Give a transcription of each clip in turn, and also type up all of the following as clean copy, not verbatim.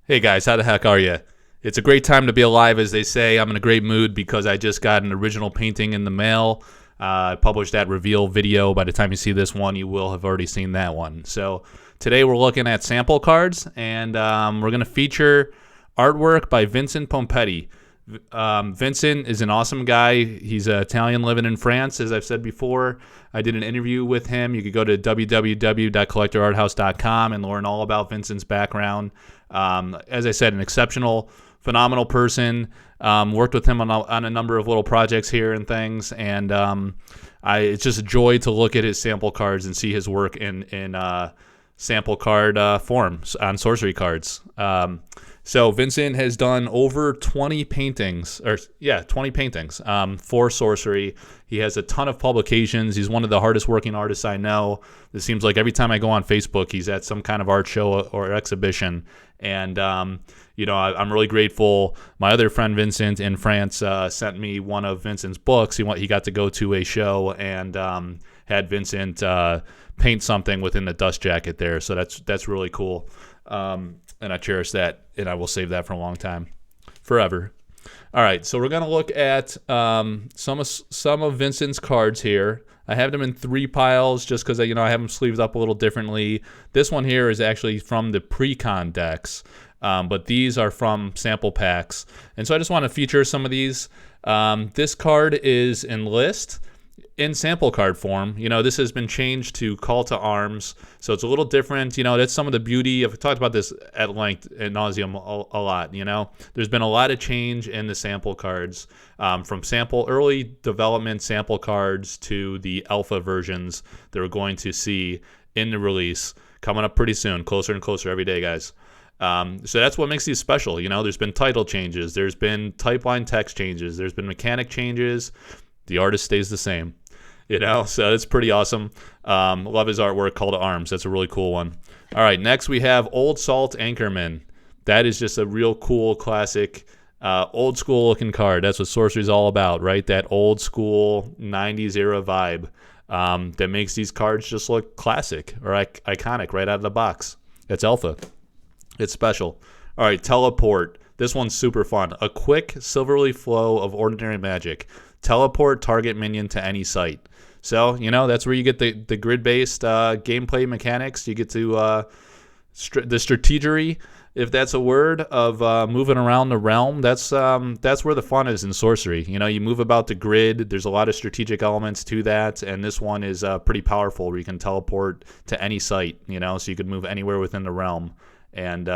Hey guys, how the heck are you? It's a great time to be alive, as they say. I'm in a great mood because I just got an original painting in the mail. I published that reveal video. By the time you see this one, you will have already seen that one. So today we're looking at sample cards, and we're going to feature artwork by Vincent Pompetti. Vincent is an awesome guy. He's an Italian living in France, as I've said before. I did an interview with him. You could go to www.collectorarthouse.com and learn all about Vincent's background. As I said, an exceptional, phenomenal person. Worked with him on a number of little projects here and things, and it's just a joy to look at his sample cards and see his work in sample card form on sorcery cards. So Vincent has done over 20 paintings, 20 paintings for sorcery. He has a ton of publications. He's one of the hardest working artists I know. It seems like every time I go on Facebook, he's at some kind of art show or exhibition. And, I'm really grateful. My other friend Vincent in France sent me one of Vincent's books. He got to go to a show and had Vincent paint something within the dust jacket there. So that's really cool. And I cherish that, and I will save that for a long time, forever. All right, so we're gonna look at some of Vincent's cards here. I have them in 3 piles just because I have them sleeved up a little differently. This one here is actually from the pre-con decks, but these are from sample packs, and so I just want to feature some of these. This card is Enlist in sample card form. This has been changed to Call to Arms, so it's a little different. That's some of the beauty. I've talked about this at length, ad nauseum, a lot. There's been a lot of change in the sample cards, from early development sample cards to the alpha versions that we're going to see in the release coming up pretty soon, closer and closer every day, guys. So that's what makes these special. There's been title changes, there's been type line text changes, there's been mechanic changes. The artist stays the same. So it's pretty awesome. Love his artwork, Call to Arms. That's a really cool one. All right, next we have Old Salt Anchorman. That is just a real cool, classic, old school looking card. That's what Sorcery is all about, right? That old school 90s era vibe that makes these cards just look classic or iconic right out of the box. It's alpha. It's special. All right, Teleport. This one's super fun. A quick, silverly flow of ordinary magic. Teleport target minion to any site. So, that's where you get the grid-based gameplay mechanics. You get to the strategery, if that's a word, of moving around the realm. That's where the fun is in Sorcery. You move about the grid. There's a lot of strategic elements to that, and this one is pretty powerful where you can teleport to any site, so you can move anywhere within the realm. And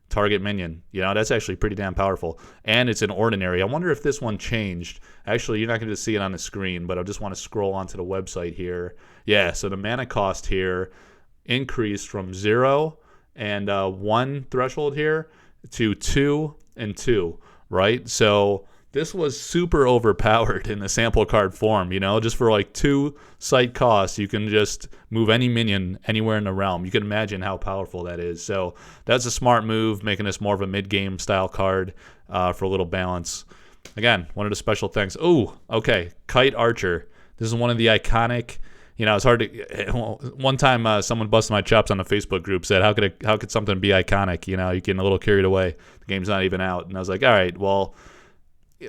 target minion. That's actually pretty damn powerful. And it's an ordinary. I wonder if this one changed. Actually, you're not going to see it on the screen, but I just want to scroll onto the website here. Yeah, so the mana cost here increased from 0 and 1 threshold here to 2 and 2, right? So this was super overpowered in the sample card form, just for like 2 site costs, you can just move any minion anywhere in the realm. You can imagine how powerful that is. So that's a smart move, making this more of a mid-game style card for a little balance. Again, one of the special things. Oh, okay, Kite Archer. This is one of the iconic. It's hard to. One time, someone busted my chops on the Facebook group. Said, "How could something be iconic? You're getting a little carried away. The game's not even out." And I was like, "All right, well."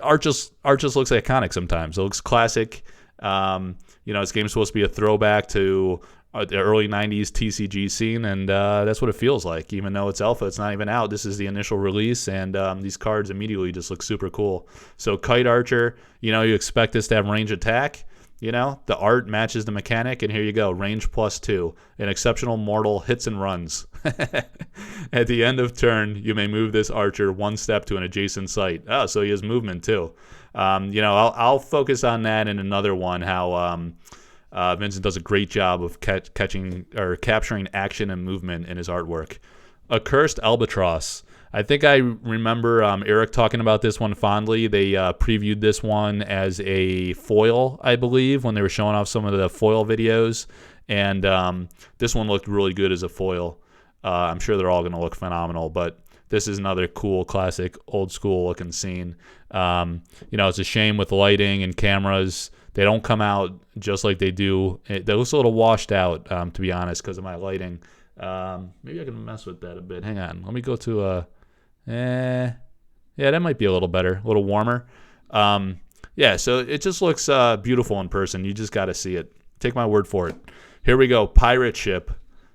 Art just looks iconic sometimes. It looks classic. This game's supposed to be a throwback to the early 90s TCG scene, and that's what it feels like. Even though it's alpha, it's not even out. This is the initial release, and these cards immediately just look super cool. So Kite Archer, you expect this to have range attack. The art matches the mechanic, and here you go, range +2. An exceptional mortal hits and runs. At the end of turn, you may move this archer 1 step to an adjacent site. Oh, so he has movement too. I'll focus on that in another one, how Vincent does a great job of capturing action and movement in his artwork. Accursed Albatross. I think I remember Eric talking about this one fondly. They previewed this one as a foil, I believe, when they were showing off some of the foil videos. And this one looked really good as a foil. I'm sure they're all going to look phenomenal, but this is another cool, classic, old-school-looking scene. It's a shame with lighting and cameras. They don't come out just like they do. They look a little washed out, to be honest, because of my lighting. Maybe I can mess with that a bit. Hang on. Let me go to yeah, that might be a little better, a little warmer. Yeah, so it just looks beautiful in person. You just got to see it. Take my word for it. Here we go. Pirate Ship.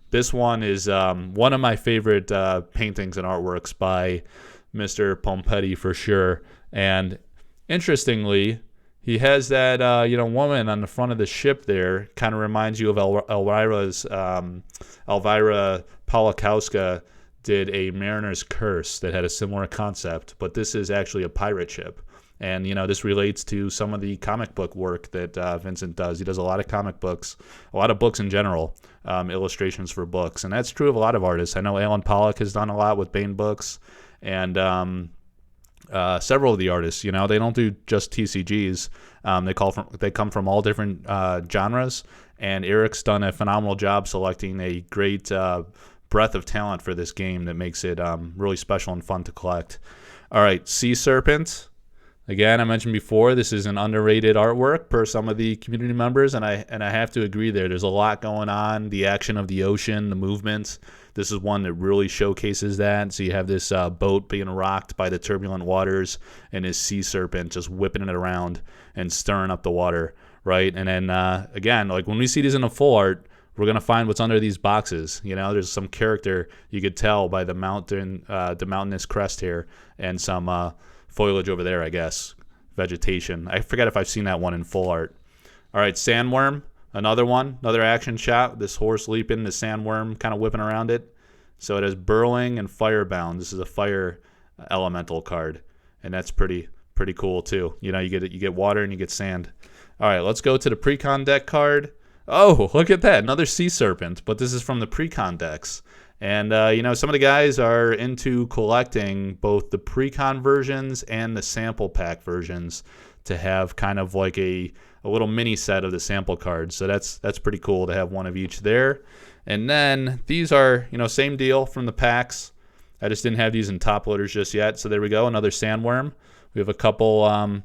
This one is one of my favorite paintings and artworks by Mr. Pompetti for sure. And interestingly, he has that woman on the front of the ship there. Kind of reminds you of Elvira Polakowska did a Mariner's Curse that had a similar concept, but this is actually a pirate ship. And, this relates to some of the comic book work that Vincent does. He does a lot of comic books, a lot of books in general, illustrations for books. And that's true of a lot of artists. I know Alan Pollock has done a lot with Bane books. And several of the artists, they don't do just TCGs. They come from all different genres. And Eric's done a phenomenal job selecting a great breadth of talent for this game that makes it really special and fun to collect. All right, Sea Serpent. Again, I mentioned before, this is an underrated artwork per some of the community members, and I have to agree there. There's a lot going on, the action of the ocean, the movements. This is one that really showcases that. So you have this boat being rocked by the turbulent waters and this sea serpent just whipping it around and stirring up the water, right? And then, again, like when we see these in a full art, we're going to find what's under these boxes. There's some character you could tell by the mountainous crest here and some foliage over there, I guess. Vegetation. I forget if I've seen that one in full art. All right, Sandworm. Another one. Another action shot. This horse leaping, the sandworm kind of whipping around it. So it has Burrowing and Firebound. This is a fire elemental card. And that's pretty cool, too. You get water and you get sand. All right, let's go to the Precon deck card. Oh, look at that. Another Sea Serpent. But this is from the Precon decks. And, some of the guys are into collecting both the Precon versions and the sample pack versions to have kind of like a little mini set of the sample cards. So that's pretty cool to have one of each there. And then these are, same deal from the packs. I just didn't have these in top loaders just yet. So there we go, another Sandworm. We have a couple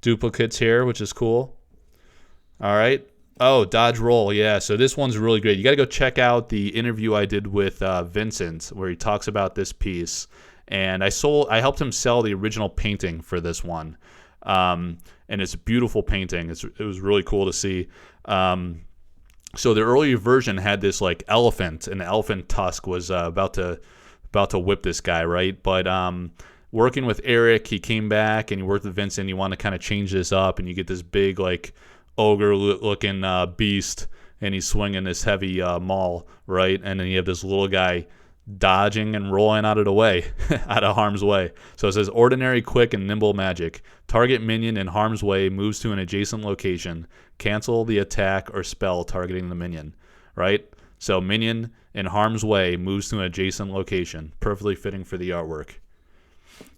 duplicates here, which is cool. All right. Oh, Dodge Roll, yeah. So this one's really great. You got to go check out the interview I did with Vincent, where he talks about this piece. And I helped him sell the original painting for this one, and it's a beautiful painting. It was really cool to see. So the earlier version had this like elephant, and the elephant tusk was about to whip this guy, right? But working with Eric, he came back and he worked with Vincent. He wanted to kind of change this up, and you get this big like ogre-looking beast, and he's swinging this heavy maul, right? And then you have this little guy dodging and rolling out of the way, out of harm's way. So it says, ordinary, quick, and nimble magic. Target minion in harm's way moves to an adjacent location. Cancel the attack or spell targeting the minion, right? So minion in harm's way moves to an adjacent location. Perfectly fitting for the artwork.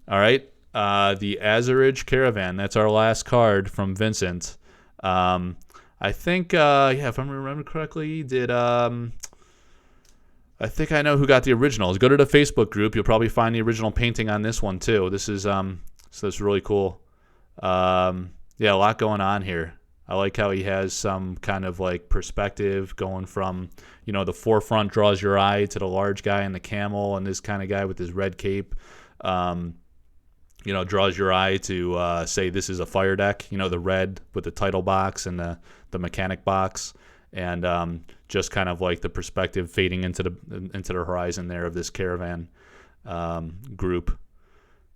All right, the Azurage Caravan. That's our last card from Vincent. I think, if I remember correctly, I think I know who got the originals. Go to the Facebook group. You'll probably find the original painting on this one too. This is so it's really cool. A lot going on here. I like how he has some kind of like perspective going from, the forefront draws your eye to the large guy and the camel, and this kind of guy with his red cape. Draws your eye to say this is a fire deck, the red with the title box and the mechanic box, and just kind of like the perspective fading into the horizon there of this caravan group.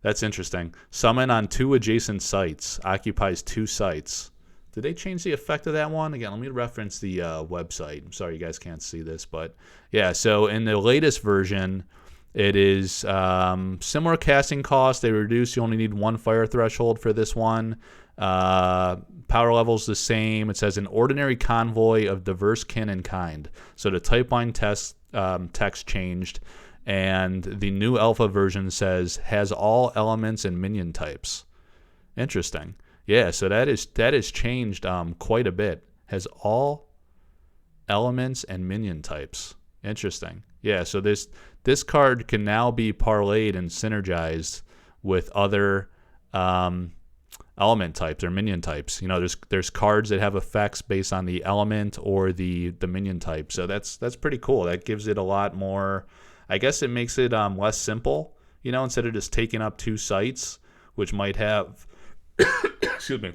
That's interesting. Summon on 2 adjacent sites, occupies 2 sites. Did they change the effect of that one? Again, let me reference the website. I'm sorry you guys can't see this, but yeah, so in the latest version, it is similar casting cost. They reduce. You only need 1 fire threshold for this one. Power level's the same. It says an ordinary convoy of diverse kin and kind. So the type line text changed, and the new alpha version says has all elements and minion types. Interesting. Yeah. So that is changed quite a bit. Has all elements and minion types. Interesting. Yeah. So this card can now be parlayed and synergized with other element types or minion types. You know, there's cards that have effects based on the element or the minion type. So that's pretty cool. That gives it a lot more. I guess it makes it less simple. You know, instead of just taking up 2 sites, which might have excuse me,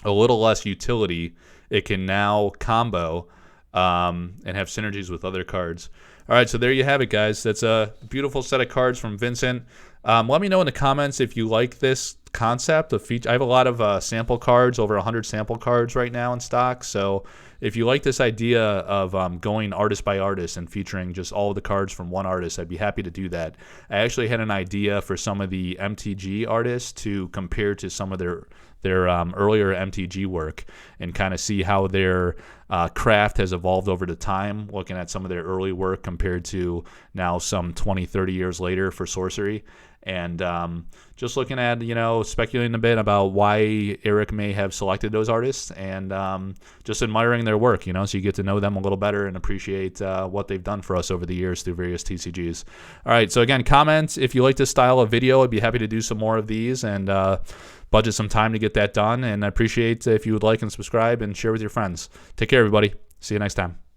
a little less utility, it can now combo and have synergies with other cards. All right, so there you have it, guys. That's a beautiful set of cards from Vincent. Let me know in the comments if you like this concept of feature. I have a lot of sample cards, over 100 sample cards right now in stock. So if you like this idea of going artist by artist and featuring just all of the cards from one artist, I'd be happy to do that. I actually had an idea for some of the MTG artists to compare to some of their earlier MTG work and kind of see how their craft has evolved over the time, looking at some of their early work compared to now some 20, 30 years later for Sorcery. And just looking at, you know, speculating a bit about why Eric may have selected those artists, and just admiring their work, you know, so you get to know them a little better and appreciate what they've done for us over the years through various TCGs. All right, so again, comment if you like this style of video. I'd be happy to do some more of these and budget some time to get that done. And I appreciate if you would like and subscribe and share with your friends. Take care, everybody. See you next time.